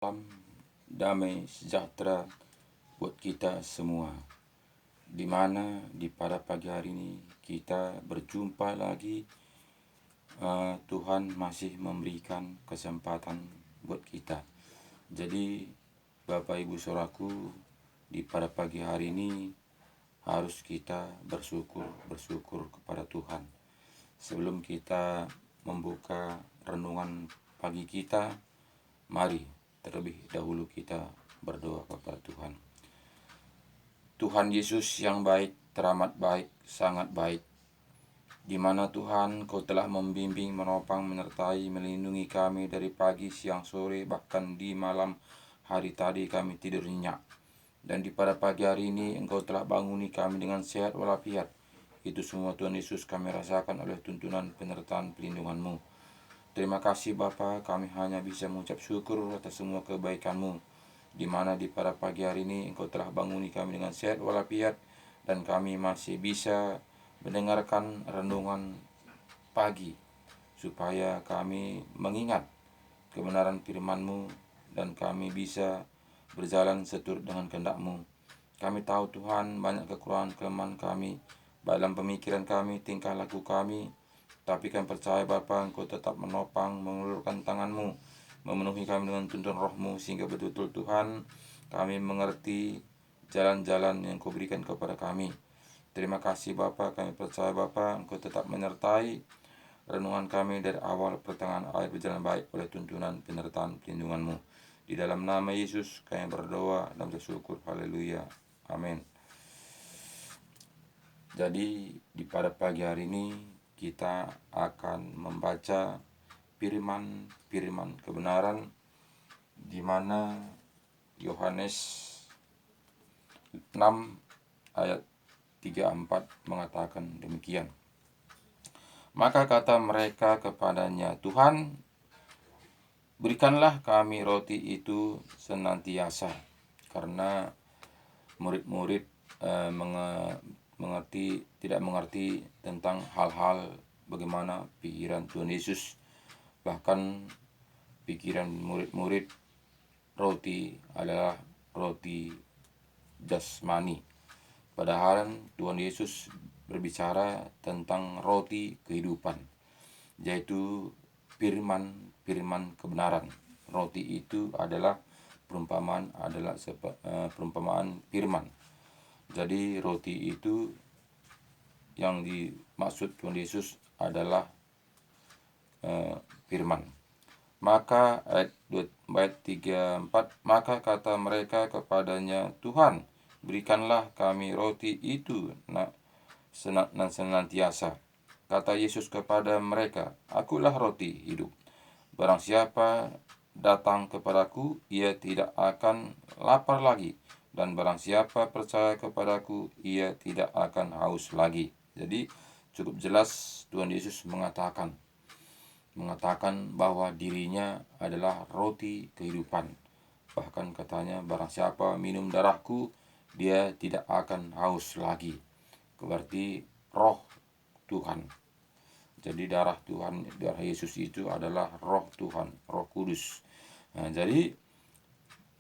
Salam damai sejahtera buat kita semua. Di mana pada pagi hari ini kita berjumpa lagi. Tuhan masih memberikan kesempatan buat kita. Jadi Bapak Ibu Saudaraku, pada pagi hari ini harus kita bersyukur kepada Tuhan. Sebelum kita membuka renungan pagi kita, mari terlebih dahulu kita berdoa kepada Tuhan. Tuhan Yesus yang baik, teramat baik, sangat baik, di mana Tuhan Kau telah membimbing, menopang, menyertai, melindungi kami dari pagi, siang, sore, bahkan di malam hari tadi kami tidur nyenyak. Dan pada pagi hari ini Engkau telah banguni kami dengan sehat walafiat. Itu semua Tuhan Yesus kami rasakan oleh tuntunan penyertaan pelindungan-Mu. Terima kasih Bapa, kami hanya bisa mengucap syukur atas semua kebaikan-Mu, di mana pada pagi hari ini Engkau telah banguni kami dengan sehat walafiat, dan kami masih bisa mendengarkan renungan pagi, supaya kami mengingat kebenaran firman-Mu, dan kami bisa berjalan seturut dengan kehendak-Mu. Kami tahu Tuhan banyak kekurangan kelemahan kami, dalam pemikiran kami, tingkah laku kami, tapi kami percaya Bapa, Engkau tetap menopang, mengulurkan tangan-Mu, memenuhi kami dengan tuntunan Roh-Mu, sehingga betul-betul Tuhan kami mengerti jalan-jalan yang Kau berikan kepada kami. Terima kasih Bapa, kami percaya Bapa, Engkau tetap menyertai renungan kami dari awal pertengahan akhir berjalan baik oleh tuntunan penyertaan pelindungan-Mu. Di dalam nama Yesus kami berdoa dan bersyukur. Haleluya. Amin. Jadi pada pagi hari ini kita akan membaca firman kebenaran, di mana Yohanes 6 ayat 34 mengatakan demikian. Maka kata mereka kepadanya, Tuhan, berikanlah kami roti itu senantiasa. Karena murid-murid tidak mengerti tentang hal-hal bagaimana pikiran Tuhan Yesus. Bahkan pikiran murid-murid roti adalah roti jasmani. Padahal Tuhan Yesus berbicara tentang roti kehidupan, yaitu firman kebenaran. Roti itu adalah perumpamaan firman. Jadi roti itu yang dimaksud Tuhan Yesus adalah firman. Maka ayat 34, maka kata mereka kepadanya, Tuhan, berikanlah kami roti itu senantiasa. Kata Yesus kepada mereka, Akulah roti hidup. Barang siapa datang kepadaku, ia tidak akan lapar lagi. Dan barang siapa percaya kepadaku, ia tidak akan haus lagi. Jadi cukup jelas Tuhan Yesus mengatakan bahwa dirinya adalah roti kehidupan. Bahkan katanya, barang siapa minum darahku, dia tidak akan haus lagi. Berarti roh Tuhan. Jadi darah Yesus itu adalah roh Tuhan, Roh Kudus. Jadi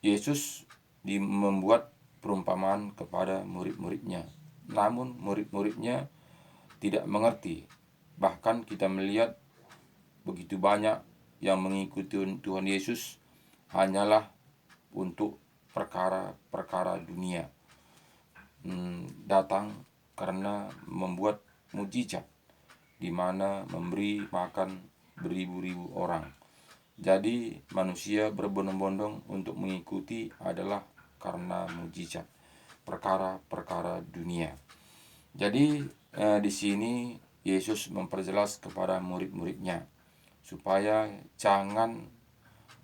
Yesus membuat perumpamaan kepada murid-muridnya. Namun murid-muridnya tidak mengerti. Bahkan kita melihat begitu banyak yang mengikuti Tuhan Yesus hanyalah untuk perkara-perkara dunia. Datang karena membuat mujizat, di mana memberi makan beribu-ribu orang. Jadi manusia berbondong-bondong untuk mengikuti adalah karena mujizat, perkara-perkara dunia. Jadi di sini Yesus memperjelas kepada murid-muridnya supaya jangan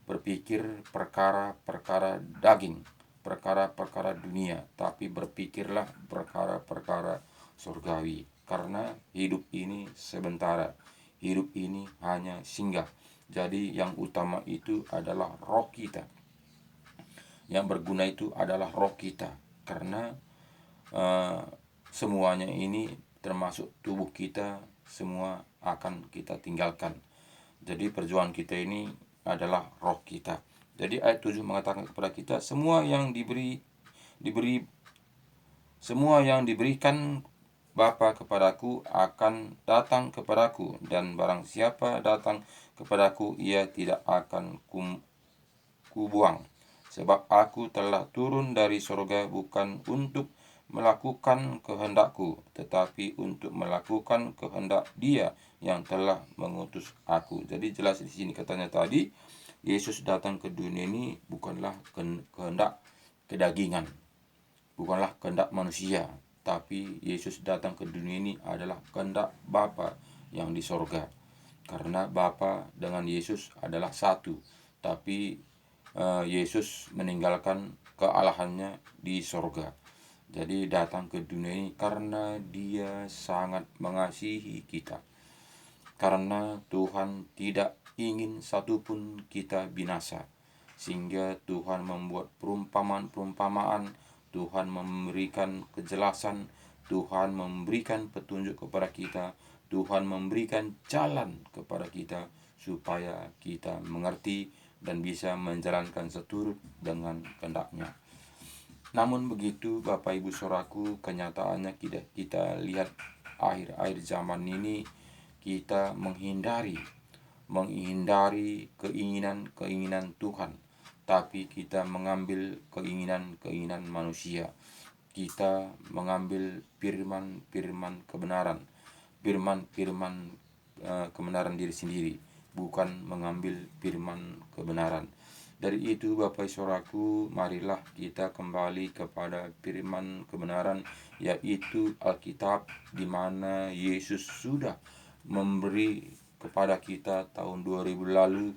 berpikir perkara-perkara daging, perkara-perkara dunia, tapi berpikirlah perkara-perkara surgawi. Karena hidup ini sementara, hidup ini hanya singgah. Jadi yang utama itu adalah roh kita. Yang berguna itu adalah roh kita. Karena semuanya ini termasuk tubuh kita, semua akan kita tinggalkan. Jadi perjuangan kita ini adalah roh kita. Jadi ayat 7 mengatakan kepada kita, semua yang diberikan Bapa kepadaku akan datang kepadaku, dan barang siapa datang kepadaku, ia tidak akan kubuang. Sebab aku telah turun dari sorga bukan untuk melakukan kehendakku, tetapi untuk melakukan kehendak Dia yang telah mengutus aku. Jadi jelas di sini katanya tadi, Yesus datang ke dunia ini bukanlah kehendak kedagingan, bukanlah kehendak manusia, tapi Yesus datang ke dunia ini adalah kehendak Bapa yang di sorga. Karena Bapa dengan Yesus adalah satu, tapi Yesus meninggalkan kealahannya di sorga. Jadi datang ke dunia ini karena Dia sangat mengasihi kita. Karena Tuhan tidak ingin satupun kita binasa, sehingga Tuhan membuat perumpamaan-perumpamaan, Tuhan memberikan kejelasan, Tuhan memberikan petunjuk kepada kita, Tuhan memberikan jalan kepada kita supaya kita mengerti dan bisa menjalankan seturut dengan kehendak-Nya. Namun begitu Bapak Ibu Saudaraku, kenyataannya kita lihat akhir-akhir zaman ini kita menghindari keinginan Tuhan, tapi kita mengambil keinginan manusia. Kita mengambil firman kebenaran, kebenaran diri sendiri, bukan mengambil firman kebenaran. Dari itu Bapak Saudaraku, marilah kita kembali kepada firman kebenaran, yaitu Alkitab, di mana Yesus sudah memberi kepada kita tahun 2000 lalu.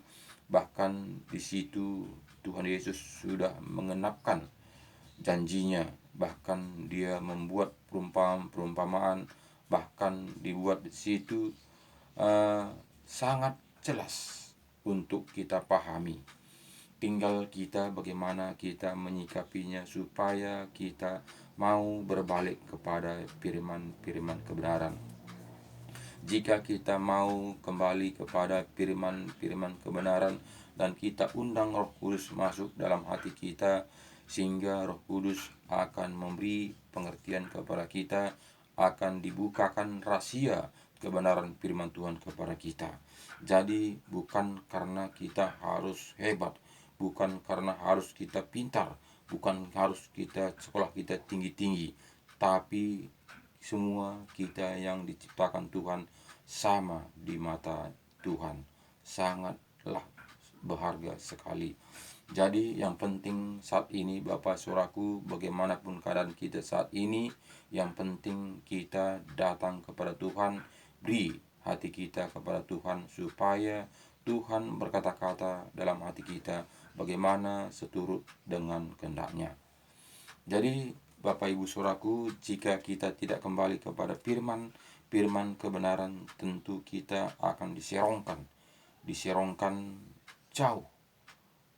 Bahkan di situ Tuhan Yesus sudah mengenapkan janjinya, bahkan Dia membuat perumpamaan, bahkan dibuat di situ sangat jelas untuk kita pahami. Tinggal kita bagaimana kita menyikapinya supaya kita mau berbalik kepada firman kebenaran. Jika kita mau kembali kepada firman kebenaran dan kita undang Roh Kudus masuk dalam hati kita, sehingga Roh Kudus akan memberi pengertian kepada kita, akan dibukakan rahasia kebenaran firman Tuhan kepada kita. Jadi bukan karena kita harus hebat, bukan karena harus kita pintar, bukan harus sekolah kita tinggi-tinggi, tapi semua kita yang diciptakan Tuhan sama di mata Tuhan, sangatlah berharga sekali. Jadi yang penting saat ini Bapak Saudaraku, bagaimanapun keadaan kita saat ini, yang penting kita datang kepada Tuhan, beri hati kita kepada Tuhan, supaya Tuhan berkata-kata dalam hati kita bagaimana seturut dengan kehendak-Nya. Jadi Bapak Ibu Saudaraku, jika kita tidak kembali kepada firman kebenaran, tentu kita akan diserongkan jauh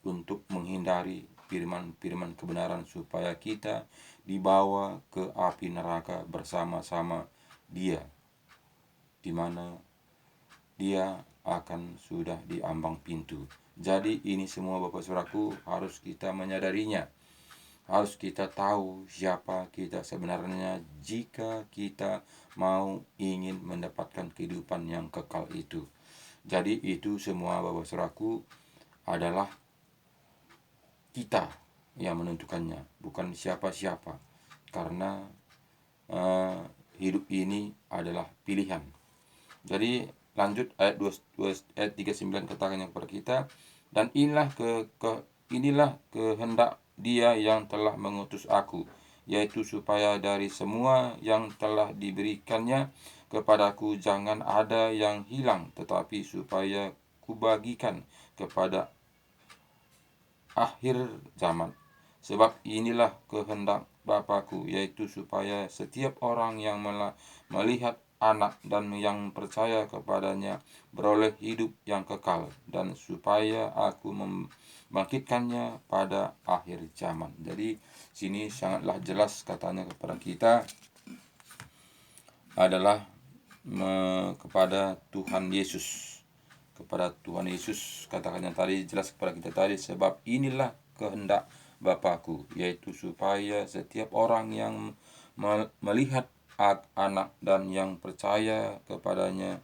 untuk menghindari firman kebenaran, supaya kita dibawa ke api neraka bersama-sama Dia, di mana Dia akan sudah di ambang pintu. Jadi ini semua Bapak Saudaraku harus kita menyadarinya. Harus kita tahu siapa kita sebenarnya jika kita mau ingin mendapatkan kehidupan yang kekal itu. Jadi itu semua Bapak Saudaraku adalah kita yang menentukannya, bukan siapa-siapa. Karena hidup ini adalah pilihan. Jadi lanjut ayat 39 katakannya kepada kita, dan inilah kehendak Dia yang telah mengutus aku, yaitu supaya dari semua yang telah diberikannya kepadaku jangan ada yang hilang, tetapi supaya kubagikan kepada akhir zaman. Sebab inilah kehendak Bapakku, yaitu supaya setiap orang yang melihat Anak dan yang percaya kepadanya beroleh hidup yang kekal, dan supaya aku membangkitkannya pada akhir zaman. Jadi sini sangatlah jelas katanya kepada kita adalah kepada Tuhan Yesus, kepada Tuhan Yesus, katakannya tadi jelas kepada kita tadi, sebab inilah kehendak Bapakku, yaitu supaya setiap orang yang melihat anak dan yang percaya kepadanya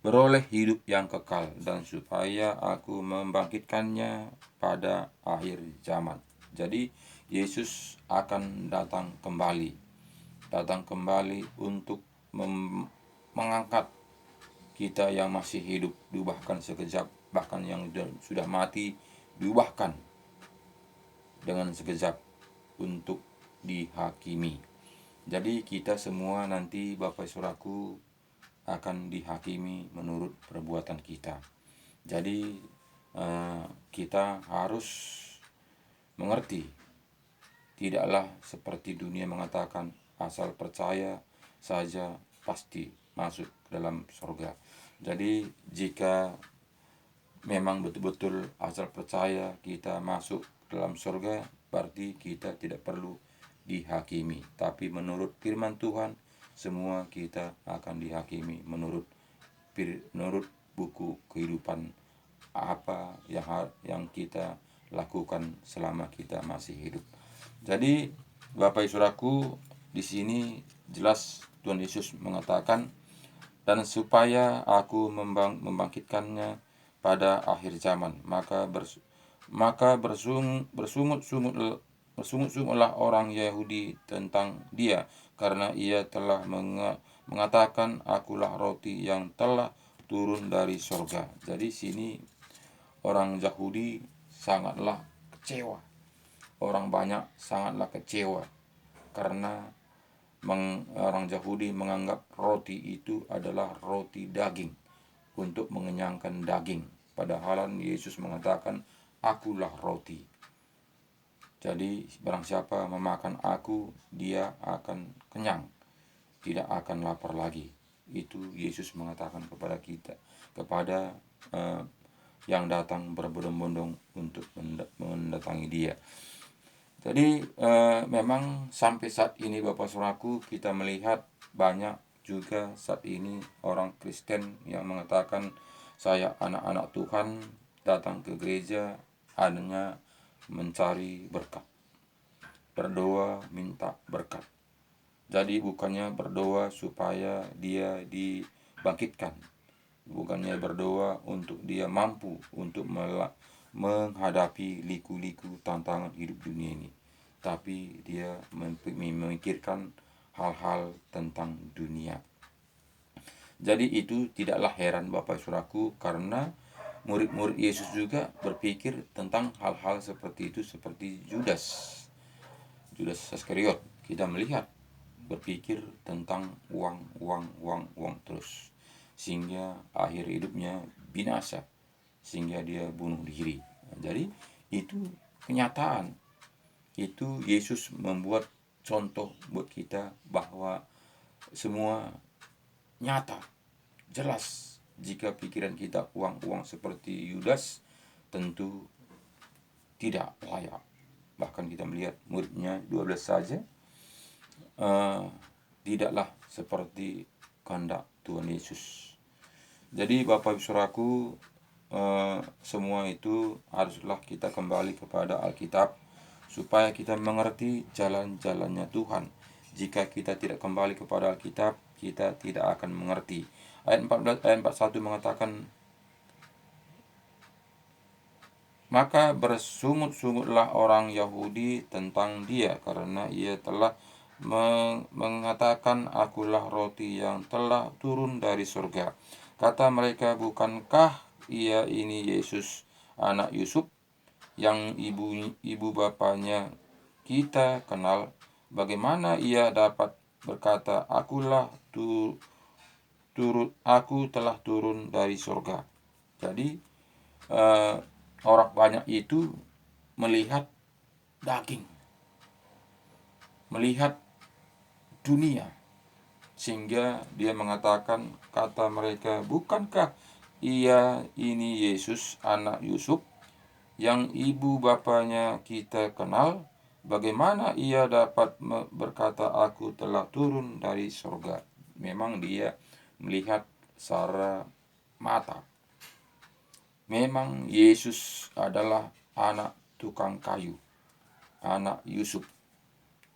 beroleh hidup yang kekal, dan supaya aku membangkitkannya pada akhir zaman. Jadi Yesus akan datang kembali untuk mengangkat kita yang masih hidup, diubahkan sekejap, bahkan yang sudah mati diubahkan dengan sekejap untuk dihakimi. Jadi kita semua nanti Bapak Saudaraku akan dihakimi menurut perbuatan kita. Jadi kita harus mengerti, tidaklah seperti dunia mengatakan asal percaya saja pasti masuk ke dalam surga. Jadi jika memang betul-betul asal percaya kita masuk dalam surga, berarti kita tidak perlu dihakimi. Tapi menurut firman Tuhan, semua kita akan dihakimi menurut buku kehidupan apa yang kita lakukan selama kita masih hidup. Jadi Bapak Ibu Saudaraku, di sini jelas Tuhan Yesus mengatakan, dan supaya aku membangkitkannya pada akhir zaman, maka bersungut-sungutlah orang Yahudi tentang dia, karena ia telah mengatakan, akulah roti yang telah turun dari sorga. Jadi sini orang Yahudi sangatlah kecewa. Orang banyak sangatlah kecewa karena orang Yahudi menganggap roti itu adalah roti daging, untuk mengenyangkan daging. Padahal Yesus mengatakan, akulah roti. Jadi barang siapa memakan aku, dia akan kenyang, tidak akan lapar lagi. Itu Yesus mengatakan kepada kita, kepada yang datang berbondong-bondong untuk mendatangi dia. Jadi memang sampai saat ini Bapak Saudaraku, kita melihat banyak juga saat ini orang Kristen yang mengatakan, saya anak-anak Tuhan, datang ke gereja hanya mencari berkat, berdoa minta berkat. Jadi bukannya berdoa supaya dia dibangkitkan, bukannya berdoa untuk dia mampu untuk menghadapi liku-liku tantangan hidup dunia ini, tapi dia memikirkan hal-hal tentang dunia. Jadi itu tidaklah heran Bapak Saudaraku, karena murid-murid Yesus juga berpikir tentang hal-hal seperti itu, seperti Judas Iskariot. Kita melihat berpikir tentang uang terus, sehingga akhir hidupnya binasa, sehingga dia bunuh diri. Jadi itu kenyataan. Itu Yesus membuat contoh buat kita bahwa semua nyata, jelas. Jika pikiran kita uang seperti Yudas, tentu tidak layak. Bahkan kita melihat muridnya 12 saja tidaklah seperti kehendak Tuhan Yesus. Jadi Bapak Ibu Saudaraku, semua itu haruslah kita kembali kepada Alkitab, supaya kita mengerti jalan-jalannya Tuhan. Jika kita tidak kembali kepada Alkitab, kita tidak akan mengerti. Ayat 41 mengatakan, maka bersungut-sungutlah orang Yahudi tentang dia, karena ia telah mengatakan, akulah roti yang telah turun dari surga. Kata mereka, bukankah ia ini Yesus anak Yusuf, yang ibu bapanya kita kenal? Bagaimana ia dapat berkata, aku telah turun dari surga? Jadi orang banyak itu melihat daging, melihat dunia, sehingga dia mengatakan, kata mereka, bukankah ia ini Yesus anak Yusuf, yang ibu bapanya kita kenal? Bagaimana ia dapat berkata, aku telah turun dari surga? Memang dia melihat secara mata. Memang Yesus adalah anak tukang kayu, anak Yusuf.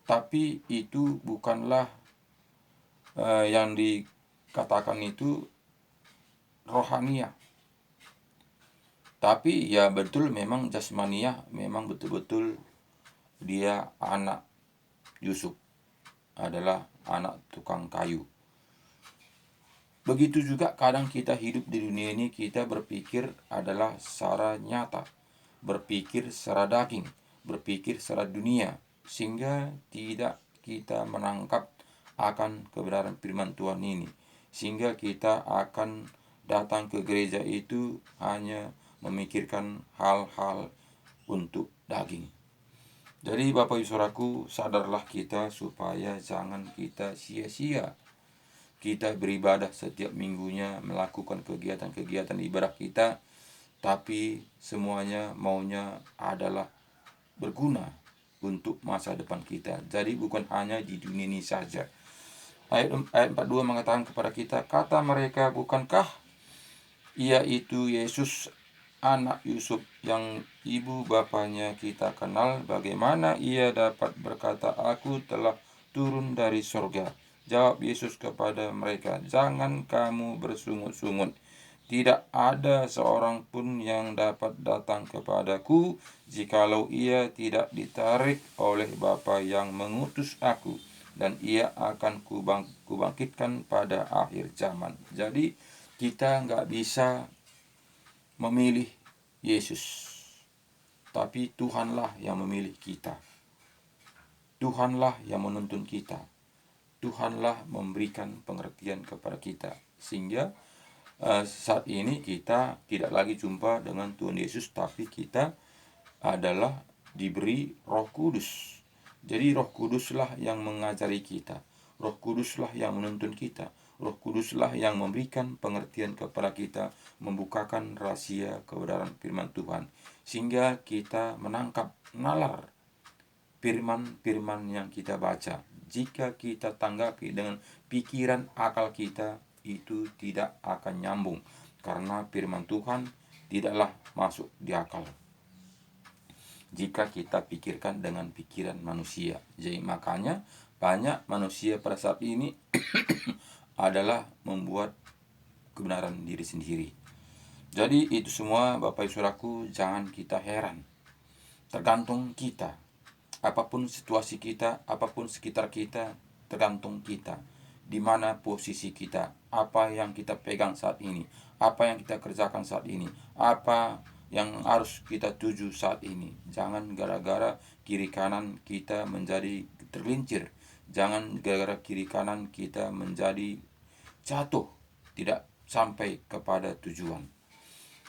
Tapi itu bukanlah yang dikatakan itu rohania. Tapi ya betul memang jasmania, memang betul-betul dia anak Yusuf, adalah anak tukang kayu. Begitu juga kadang kita hidup di dunia ini, kita berpikir adalah secara nyata, berpikir secara daging, berpikir secara dunia, sehingga tidak kita menangkap akan kebenaran firman Tuhan ini. Sehingga kita akan datang ke gereja itu hanya memikirkan hal-hal untuk daging. Jadi Bapak Ibu Saudaraku, sadarlah kita supaya jangan kita sia-sia kita beribadah setiap minggunya, melakukan kegiatan-kegiatan ibadah kita, tapi semuanya maunya adalah berguna untuk masa depan kita. Jadi bukan hanya di dunia ini saja. Ayat 42 mengatakan kepada kita, kata mereka, bukankah ia itu Yesus anak Yusuf yang ibu bapanya kita kenal? Bagaimana ia dapat berkata, aku telah turun dari sorga? Jawab Yesus kepada mereka, jangan kamu bersungut-sungut. Tidak ada seorang pun yang dapat datang kepadaku jikalau ia tidak ditarik oleh Bapa yang mengutus aku, dan ia akan kubangkitkan pada akhir zaman. Jadi kita nggak bisa memilih Yesus, tapi Tuhanlah yang memilih kita. Tuhanlah yang menuntun kita. Tuhanlah memberikan pengertian kepada kita, sehingga saat ini kita tidak lagi jumpa dengan Tuhan Yesus, tapi kita adalah diberi Roh Kudus. Jadi Roh Kuduslah yang mengajari kita, Roh Kuduslah yang menuntun kita, Roh Kuduslah yang memberikan pengertian kepada kita, membukakan rahasia kebenaran firman Tuhan, sehingga kita menangkap nalar firman-firman yang kita baca. Jika kita tanggapi dengan pikiran akal kita, itu tidak akan nyambung, karena firman Tuhan tidaklah masuk di akal jika kita pikirkan dengan pikiran manusia. Jadi makanya banyak manusia pada saat ini adalah membuat kebenaran diri sendiri. Jadi itu semua Bapak Ibu Saudaraku, jangan kita heran. Tergantung kita. Apapun situasi kita, apapun sekitar kita, tergantung kita. Di mana posisi kita, apa yang kita pegang saat ini, apa yang kita kerjakan saat ini, apa yang harus kita tuju saat ini. Jangan gara-gara kiri kanan kita menjadi tergelincir. Jangan gara-gara kiri kanan kita menjadi jatuh, tidak sampai kepada tujuan.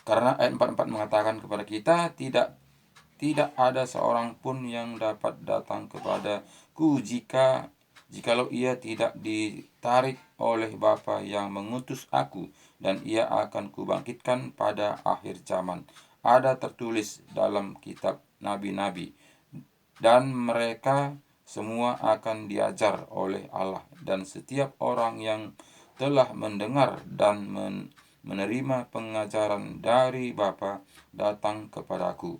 Karena ayat 44 mengatakan kepada kita, tidak ada seorang pun yang dapat datang kepadaku jikalau ia tidak ditarik oleh Bapa yang mengutus aku, dan ia akan kubangkitkan pada akhir zaman. Ada tertulis dalam kitab nabi-nabi, dan mereka semua akan diajar oleh Allah, dan setiap orang yang telah mendengar dan menerima pengajaran dari Bapa datang kepadaku.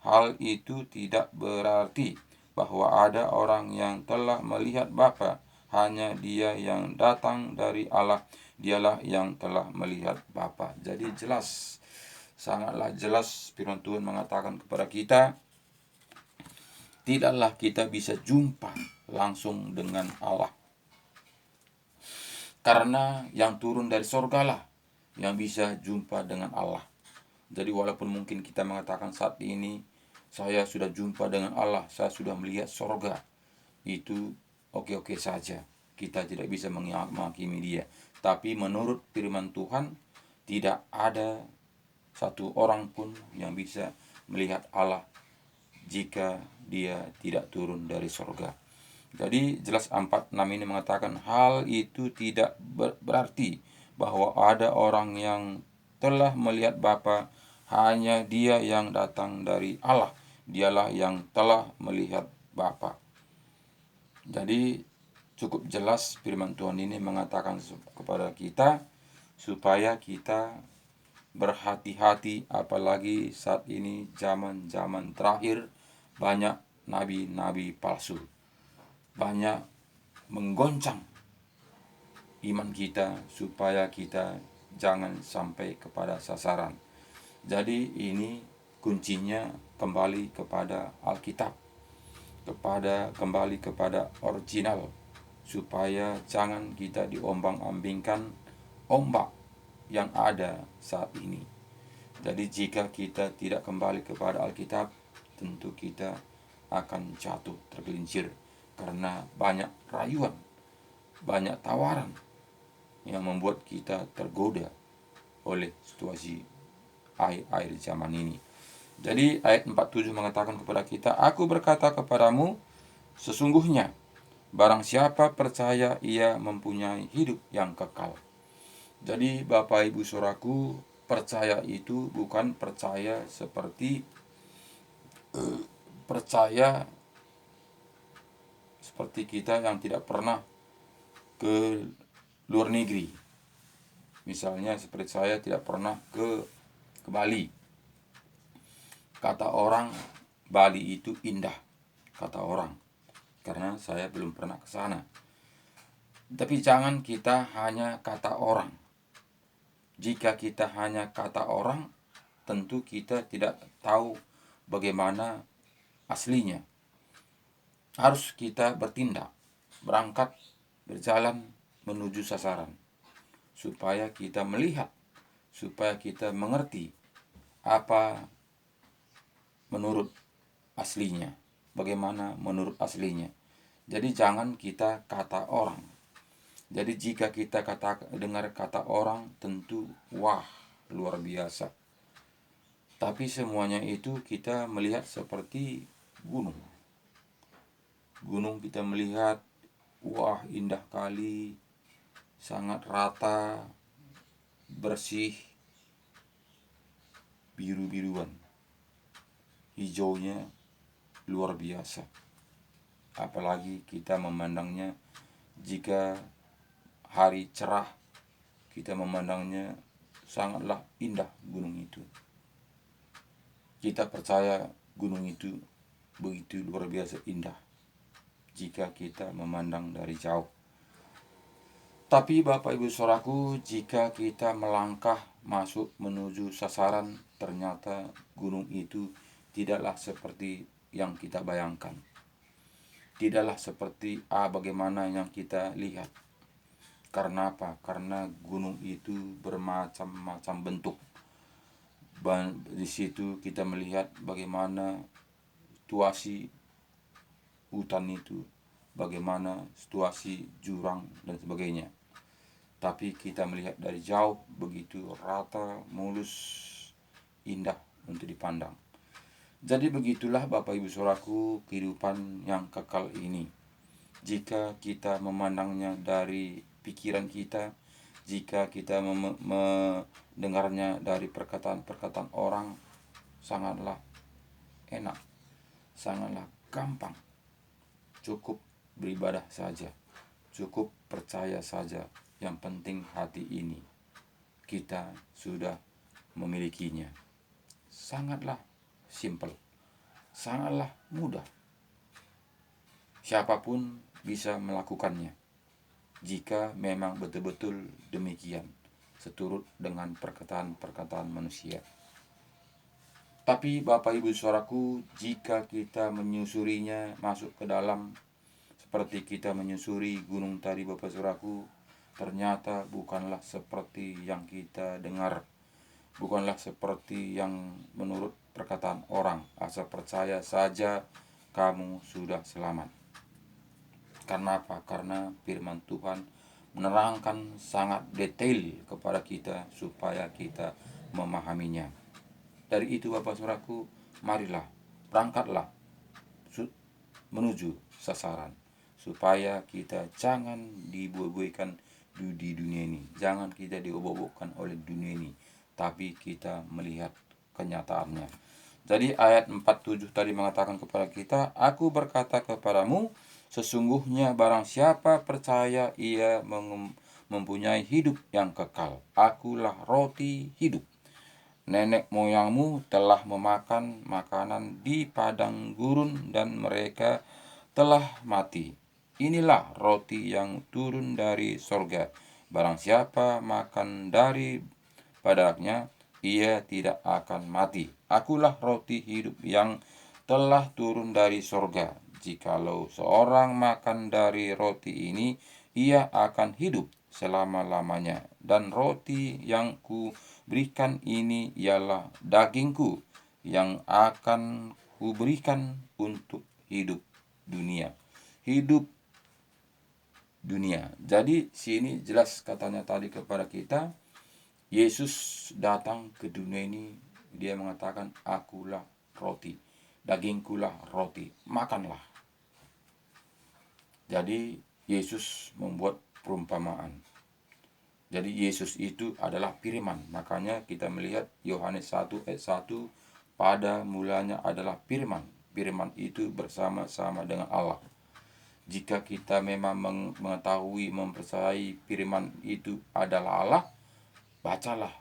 Hal itu tidak berarti bahwa ada orang yang telah melihat Bapa, hanya dia yang datang dari Allah, dialah yang telah melihat Bapa. Jadi jelas, sangatlah jelas firman Tuhan mengatakan kepada kita, tidaklah kita bisa jumpa langsung dengan Allah. Karena yang turun dari sorgalah yang bisa jumpa dengan Allah. Jadi walaupun mungkin kita mengatakan saat ini, saya sudah jumpa dengan Allah, saya sudah melihat sorga, itu oke-oke saja. Kita tidak bisa menghakimi dia. Tapi menurut firman Tuhan, tidak ada satu orang pun yang bisa melihat Allah jika dia tidak turun dari sorga. Jadi jelas 46 ini mengatakan, hal itu tidak berarti bahwa ada orang yang telah melihat Bapa, hanya dia yang datang dari Allah, dialah yang telah melihat Bapa. Jadi cukup jelas firman Tuhan ini mengatakan kepada kita supaya kita berhati-hati, apalagi saat ini zaman-zaman terakhir banyak nabi-nabi palsu, banyak menggoncang iman kita supaya kita jangan sampai kepada sasaran. Jadi ini kuncinya kembali kepada Alkitab, kembali kepada original, supaya jangan kita diombang-ambingkan ombak yang ada saat ini. Jadi jika kita tidak kembali kepada Alkitab, tentu kita akan jatuh tergelincir karena banyak rayuan, banyak tawaran yang membuat kita tergoda oleh situasi akhir zaman ini. Jadi ayat 47 mengatakan kepada kita, aku berkata kepadamu, sesungguhnya barang siapa percaya ia mempunyai hidup yang kekal. Jadi Bapak Ibu Saudaraku, percaya itu bukan percaya seperti kita yang tidak pernah ke luar negeri. Misalnya seperti saya tidak pernah ke Bali. Kata orang Bali itu indah, kata orang, karena saya belum pernah ke sana. Tapi jangan kita hanya kata orang. Jika kita hanya kata orang, tentu kita tidak tahu bagaimana aslinya. Harus kita bertindak, berangkat, berjalan menuju sasaran, supaya kita melihat, supaya kita mengerti apa menurut aslinya, bagaimana menurut aslinya. Jadi jangan kita kata orang. Jadi jika kita dengar kata orang, tentu wah, luar biasa. Tapi semuanya itu kita melihat seperti gunung. Gunung kita melihat, wah, indah kali, sangat rata, bersih, biru-biruan, hijaunya luar biasa. Apalagi kita memandangnya jika hari cerah, kita memandangnya sangatlah indah gunung itu. Kita percaya gunung itu begitu luar biasa indah jika kita memandang dari jauh. Tapi Bapak Ibu Saudaraku, jika kita melangkah masuk menuju sasaran, ternyata gunung itu tidaklah seperti yang kita bayangkan. Tidaklah seperti bagaimana yang kita lihat. Karena apa? Karena gunung itu bermacam-macam bentuk. Di situ kita melihat bagaimana situasi hutan itu, bagaimana situasi jurang dan sebagainya. Tapi kita melihat dari jauh begitu rata, mulus, indah untuk dipandang. Jadi begitulah Bapak Ibu Saudaraku kehidupan yang kekal ini. Jika kita memandangnya dari pikiran kita, jika kita mendengarnya dari perkataan-perkataan orang, sangatlah enak, sangatlah gampang. Cukup beribadah saja, cukup percaya saja. Yang penting hati ini kita sudah memilikinya. Sangatlah simple, sangatlah mudah. Siapapun bisa melakukannya jika memang betul-betul demikian, seturut dengan perkataan-perkataan manusia. Tapi Bapak Ibu Saudaraku, jika kita menyusurinya masuk ke dalam, seperti kita menyusuri gunung tadi Bapak Saudaraku, ternyata bukanlah seperti yang kita dengar, bukanlah seperti yang menurut perkataan orang. Asal percaya saja kamu sudah selamat. Karena apa? Karena firman Tuhan menerangkan sangat detail kepada kita supaya kita memahaminya. Dari itu Bapak Saudaraku, marilah, berangkatlah menuju sasaran, supaya kita jangan dibuai-buaikan di dunia ini. Jangan kita diobok-obokkan oleh dunia ini, tapi kita melihat kenyataannya. Jadi ayat 47 tadi mengatakan kepada kita, aku berkata kepadamu, sesungguhnya barang siapa percaya ia mempunyai hidup yang kekal. Akulah roti hidup. nenek moyangmu telah memakan makanan di padang gurun dan mereka telah mati. Inilah roti yang turun dari sorga. Barang siapa makan dari padanya, ia tidak akan mati. Akulah roti hidup yang telah turun dari sorga. Jikalau seorang makan dari roti ini, ia akan hidup selama-lamanya. Dan roti yang kuberikan ini ialah dagingku yang akan kuberikan untuk hidup dunia. Hidup dunia. Jadi sini jelas katanya tadi kepada kita, Yesus datang ke dunia ini, dia mengatakan, akulah roti, dagingkulah roti, makanlah. Jadi Yesus membuat perumpamaan. Jadi Yesus itu adalah firman. Makanya kita melihat Yohanes 1 ayat 1, pada mulanya adalah firman. Firman itu bersama-sama dengan Allah. Jika kita memang mengetahui, mempercayai firman itu adalah Allah, bacalah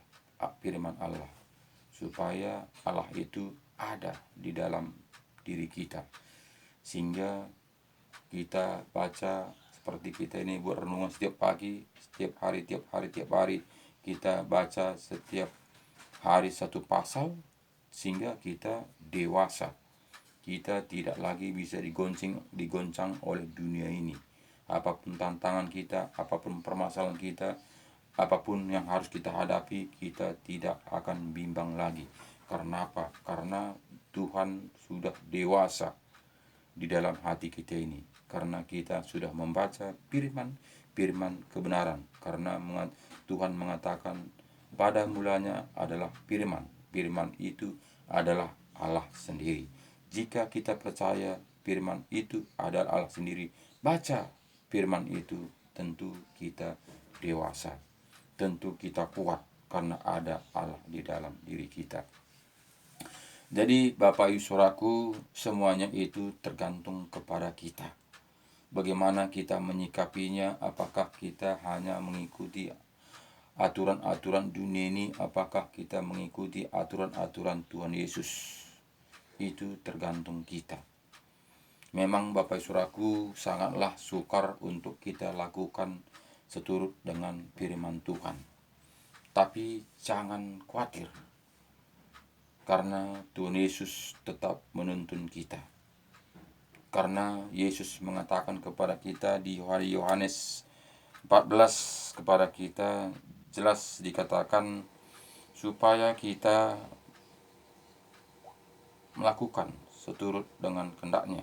firman Allah, supaya Allah itu ada di dalam diri kita. Sehingga kita baca seperti kita ini buat renungan setiap pagi, setiap hari, kita baca setiap hari satu pasal, sehingga kita dewasa. Kita tidak lagi bisa digoncang oleh dunia ini. Apapun tantangan kita, apapun permasalahan kita, apapun yang harus kita hadapi, kita tidak akan bimbang lagi. Karena apa? Karena Tuhan sudah dewasa di dalam hati kita ini. Karena kita sudah membaca firman kebenaran. Karena Tuhan mengatakan pada mulanya adalah firman. Firman itu adalah Allah sendiri. Jika kita percaya firman itu adalah Allah sendiri, baca firman itu, tentu kita dewasa. Tentu kita kuat karena ada Allah di dalam diri kita. Jadi Bapak Ibu Saudaraku, semuanya itu tergantung kepada kita. Bagaimana kita menyikapinya, apakah kita hanya mengikuti aturan-aturan dunia ini, apakah kita mengikuti aturan-aturan Tuhan Yesus. Itu tergantung kita. Memang Bapak Ibu Saudaraku, sangatlah sukar untuk kita lakukan seturut dengan firman Tuhan. Tapi jangan khawatir, karena Tuhan Yesus tetap menuntun kita. Karena Yesus mengatakan kepada kita di Yohanes 14 kepada kita, jelas dikatakan supaya kita melakukan seturut dengan kehendak-Nya.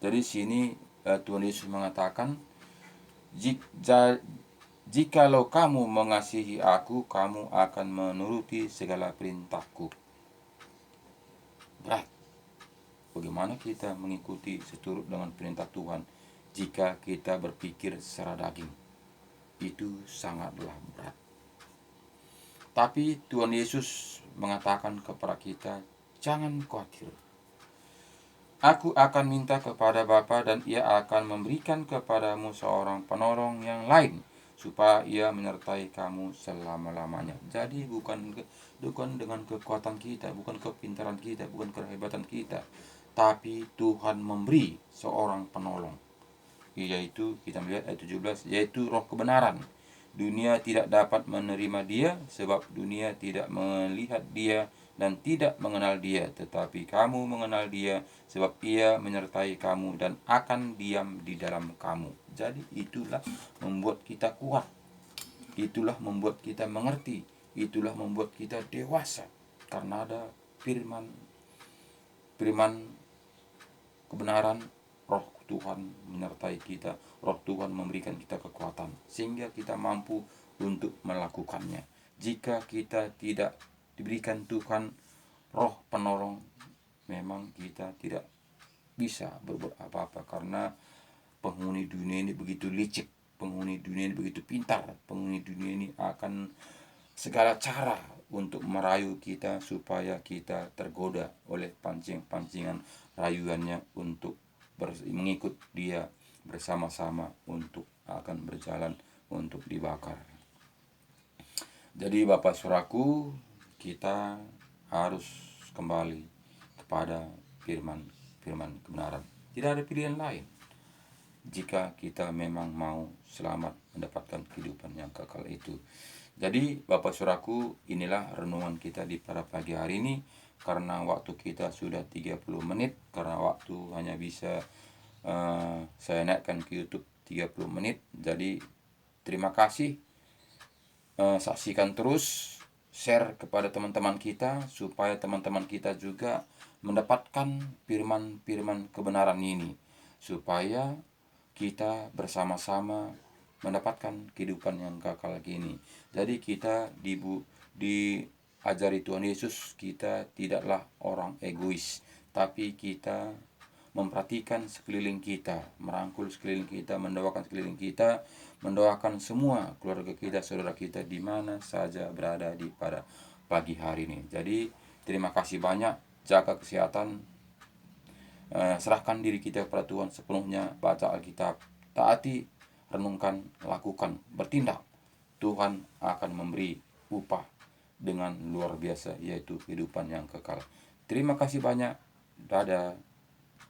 Jadi sini Tuhan Yesus mengatakan, jikalau kamu mengasihi aku, kamu akan menuruti segala perintahku. Berat. Bagaimana kita mengikuti seturut dengan perintah Tuhan jika kita berpikir secara daging? Itu sangatlah berat. Tapi Tuhan Yesus mengatakan kepada kita, jangan khawatir. Aku akan minta kepada Bapa dan ia akan memberikan kepadamu seorang penolong yang lain, supaya ia menyertai kamu selama-lamanya. Jadi bukan dengan kekuatan kita, bukan kepintaran kita, bukan kehebatan kita, tapi Tuhan memberi seorang penolong, yaitu kita melihat ayat 17, yaitu roh kebenaran. Dunia tidak dapat menerima dia, sebab dunia tidak melihat dia dan tidak mengenal dia. Tetapi kamu mengenal dia, sebab ia menyertai kamu dan akan diam di dalam kamu. Jadi itulah membuat kita kuat. Itulah membuat kita mengerti. Itulah membuat kita dewasa. Karena ada firman kebenaran, roh Tuhan menyertai kita, roh Tuhan memberikan kita kekuatan, sehingga kita mampu untuk melakukannya. Jika kita tidak diberikan Tuhan roh penolong, memang kita tidak bisa berbuat apa-apa, karena penghuni dunia ini begitu licik, penghuni dunia ini begitu pintar, penghuni dunia ini akan segala cara untuk merayu kita supaya kita tergoda oleh pancing-pancingan rayuannya untuk mengikut dia bersama-sama untuk akan berjalan untuk dibakar. Jadi Bapak Saudaraku, kita harus kembali kepada firman kebenaran. Tidak ada pilihan lain. Jika kita memang mau selamat mendapatkan kehidupan yang kekal itu. Jadi Bapak Saudaraku, inilah renungan kita di pada pagi hari ini. Karena waktu kita sudah 30 menit, karena waktu hanya bisa saya naikkan ke YouTube 30 menit. Jadi terima kasih. Saksikan terus, share kepada teman-teman kita supaya teman-teman kita juga mendapatkan firman-firman kebenaran ini, supaya kita bersama-sama mendapatkan kehidupan yang kekal ini. Jadi kita diajari Tuhan Yesus, kita tidaklah orang egois, tapi kita memperhatikan sekeliling kita, merangkul sekeliling kita, mendoakan sekeliling kita, mendoakan semua keluarga kita, saudara kita di mana saja berada di pada pagi hari ini. Jadi terima kasih banyak, jaga kesehatan, serahkan diri kita kepada Tuhan sepenuhnya, baca Alkitab, taati, renungkan, lakukan, bertindak. Tuhan akan memberi upah dengan luar biasa, yaitu kehidupan yang kekal. Terima kasih banyak. Dadah.